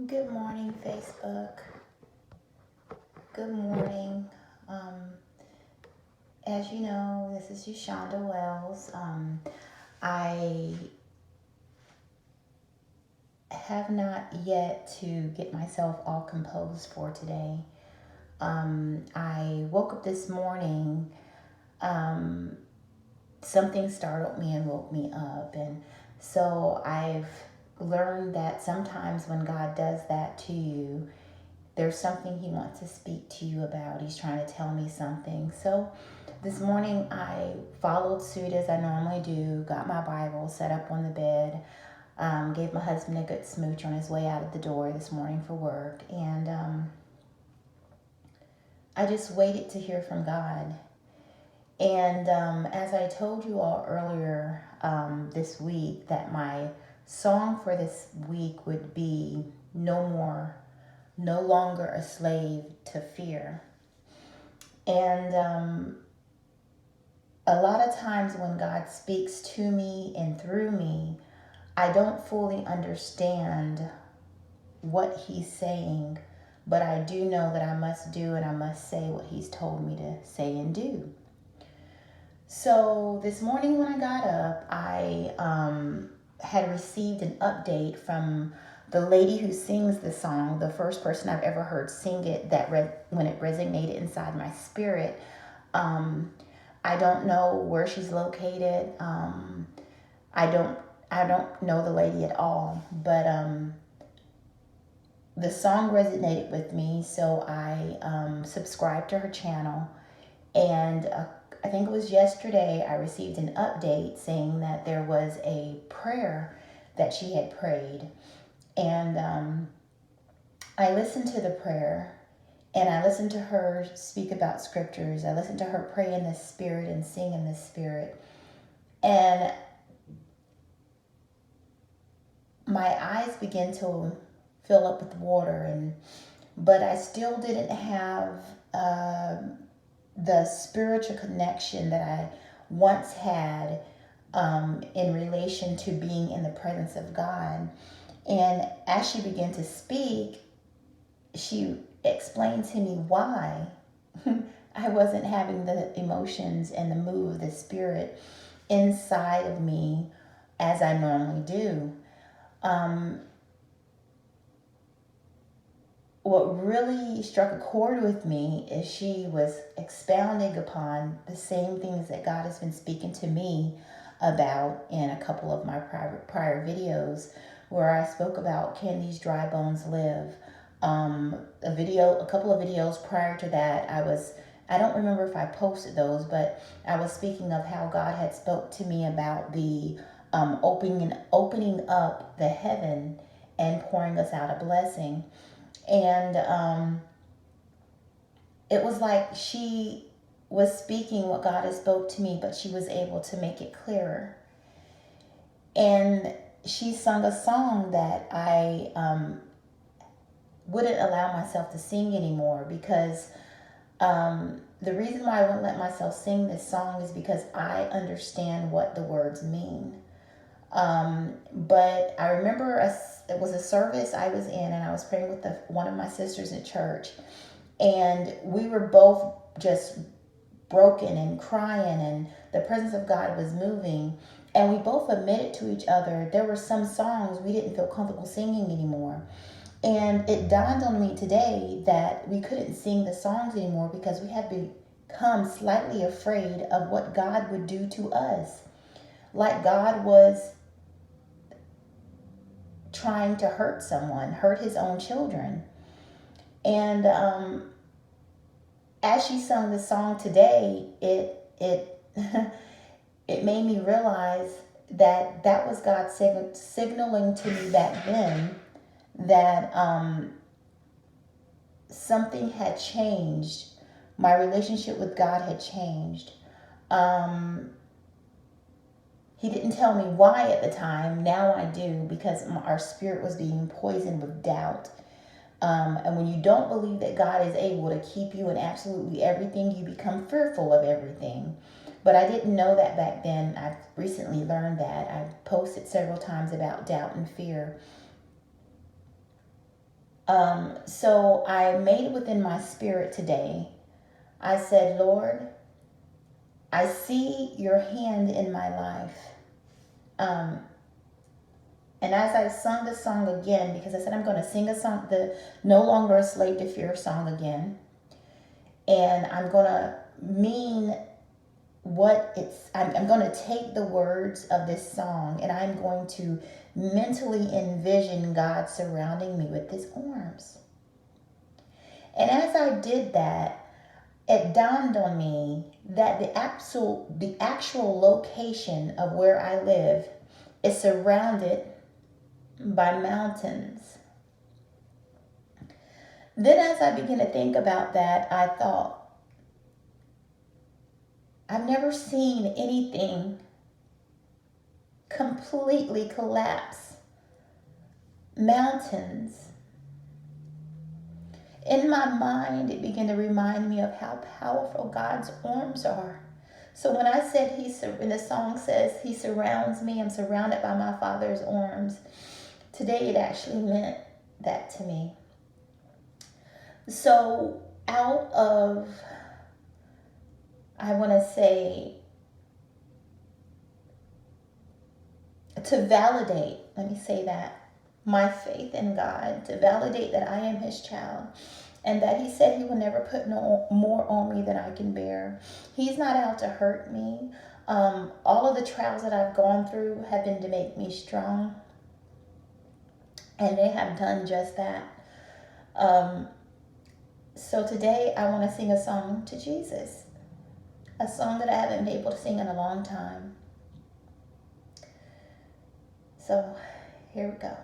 Good morning, Facebook. Good morning. As you know, this is Ushonda Wells. I have not yet to get myself all composed for today. I woke up this morning. Something startled me and woke me up. And so I've learned that sometimes when God does that to you, there's something he wants to speak to you about. He's trying to tell me something. So this morning I followed suit as I normally do, got my Bible, set up on the bed, gave my husband a good smooch on his way out of the door this morning for work. And I just waited to hear from God. And as I told you all earlier this week, that my song for this week would be no longer a slave to fear. And a lot of times when God speaks to me and through me, I don't fully understand what he's saying, but I do know that I must do and I must say what he's told me to say and do. So this morning when I got up, I had received an update from the lady who sings the song, the first person I've ever heard sing it, when it resonated inside my spirit. I don't know where she's located. I don't know the lady at all, but the song resonated with me, so I subscribed to her channel. And I think it was yesterday I received an update saying that there was a prayer that she had prayed. And I listened to the prayer, and I listened to her speak about scriptures. I listened to her pray in the Spirit and sing in the Spirit. And my eyes began to fill up with water, but I still didn't have the spiritual connection that I once had in relation to being in the presence of God. And as she began to speak, she explained to me why I wasn't having the emotions and the move of the Spirit inside of me as I normally do. What really struck a chord with me is she was expounding upon the same things that God has been speaking to me about in a couple of my prior videos, where I spoke about, can these dry bones live? A couple of videos prior to that, I don't remember if I posted those, but I was speaking of how God had spoke to me about the opening up the heaven and pouring us out a blessing. And it was like she was speaking what God had spoke to me, but she was able to make it clearer. And she sung a song that I wouldn't allow myself to sing anymore, because the reason why I wouldn't let myself sing this song is because I understand what the words mean. But I remember it was a service I was in, and I was praying with one of my sisters at church, and we were both just broken and crying, and the presence of God was moving, and we both admitted to each other there were some songs we didn't feel comfortable singing anymore. And it dawned on me today that we couldn't sing the songs anymore because we had become slightly afraid of what God would do to us. Like God was trying to hurt someone, hurt his own children. And as she sung the song today, it it made me realize that was God signaling to me back then that something had changed. My relationship with God had changed. He didn't tell me why at the time. Now I do, because our spirit was being poisoned with doubt. And when you don't believe that God is able to keep you in absolutely everything, you become fearful of everything. But I didn't know that back then. I've recently learned that. I've posted several times about doubt and fear. So I made within my spirit today, I said, Lord, I see your hand in my life. Um, and as I sung the song again, because I said I'm going to sing a song, the No Longer a Slave to Fear song again, and I'm going to mean what it's, I'm going to take the words of this song and I'm going to mentally envision God surrounding me with his arms. And as I did that, it dawned on me that the actual location of where I live is surrounded by mountains. Then as I began to think about that, I thought, I've never seen anything completely collapse. Mountains. In my mind, it began to remind me of how powerful God's arms are. So when I said when the song says he surrounds me, I'm surrounded by my Father's arms. Today it actually meant that to me. So out of, I want to say, to validate, let me say that, my faith in God, to validate that I am his child, and that he said he will never put no more on me than I can bear. He's not out to hurt me. All of the trials that I've gone through have been to make me strong, and they have done just that. So today I want to sing a song to Jesus, a song that I haven't been able to sing in a long time. So here we go.